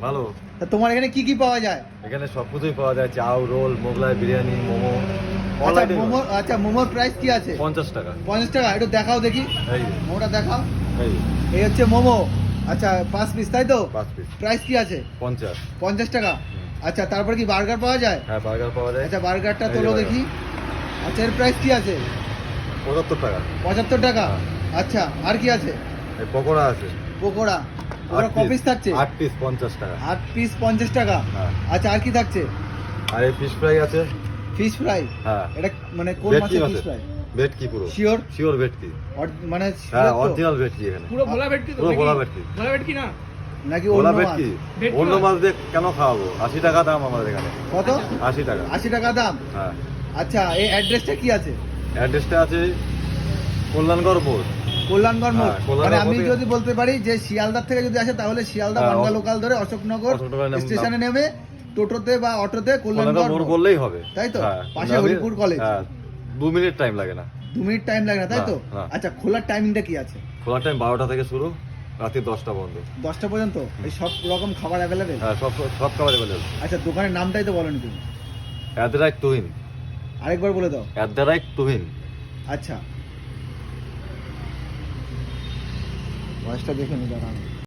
ভালো। তা তোমার এখানে কি কি পাওয়া যায়? এখানে সব কিছুই পাওয়া যায়, চাউ, রোল, মোগলাই, বিরিয়ানি, মোমো। আচ্ছা মোমো, আচ্ছা মোমোর প্রাইস কি আছে? 50 টাকা। 50 টাকা। একটু দেখাও দেখি, এই যে, মোমোটা দেখাও। এই যে, এই হচ্ছে মোমো। আচ্ছা 5 পিস তাই তো? 5 পিস। প্রাইস কি আছে? 50। 50 টাকা। আচ্ছা তারপর কি বার্গার পাওয়া যায়? হ্যাঁ, বার্গার পাওয়া যায়। আচ্ছা বার্গারটা এই যে তোলো বার্গার। দেখি। আচ্ছা এর প্রাইস কি আছে? 75 টাকা। 75 টাকা। হ্যাঁ। আচ্ছা আর কি আছে? এই পকোড়া আছে। পকোড়া। পকোড়া ক পিস থাকছে? 8 পিস 50 টাকা। 8 পিস 50 টাকা। হ্যাঁ। আচ্ছা আর কি থাকছে? আর এই ফিশ ফ্রাই আছে। Fish fry. হ্যাঁ। এটা মানে কোন ভেটকি মাছের আছে। Fish fry? ভেটকি পুরো। শিওর? শিওর ভেটকি। মানে হ্যাঁ, sure তো? অরিজিনাল ভেটকি এখানে। পুরো ভোলা ভেটকি তো? পুরো নাকি? ভোলা ভেটকি। ভোলা ভেটকি না? নাকি ভোলা অন্য মাছ? ভেটকি। ভেটকি অন্য মাছ। মাছ দিয়ে কেন খাওয়াবো? 80 টাকা দাম আমাদের এখানে। কত? 80 টাকা। 80 টাকা দাম। হ্যাঁ। আচ্ছা এই অ্যাড্রেসটা কি আছে? অ্যাড্রেসটা আছে কল্যাণগড় মোড়। কল্যাণগড় মোড়। হ্যাঁ, কল্যাণগড় মানে আমি মোড়ে- যদি বলতে পারি যে শিয়ালদার থেকে যদি আসে তাহলে শিয়ালদা হ্যাঁ, বাংলা লোকাল ধরে অশোকনগর অশোকনগর স্টেশনে নেমে টোটোতে বা অটোতে কল্যাণগড় কল্যাণগড় মোড় মোড়। বললেই হবে। তাই তো? হ্যাঁ, পাশে নামে- হরিপুর কলেজ। হ্যাঁ, 2 মিনিট টাইম লাগে না। 2 মিনিট টাইম লাগে না তাই তো? না। আচ্ছা খোলার টাইমিংটা কি আছে? খোলার টাইম 12টা থেকে শুরু, রাতে 10টা বন্ধ। 10টা পর্যন্ত এই সব রকম খাবার অ্যাভেলেবেল? হ্যাঁ, সব সব খাবার অ্যাভেলেবল। আচ্ছা দোকানের নামটাই তো বলেনি তুমি, @তুহিন। আরেকবার বলে দাও। @তুহিন। আচ্ছা ভয়েসটা দেখে নি দাঁড়ান।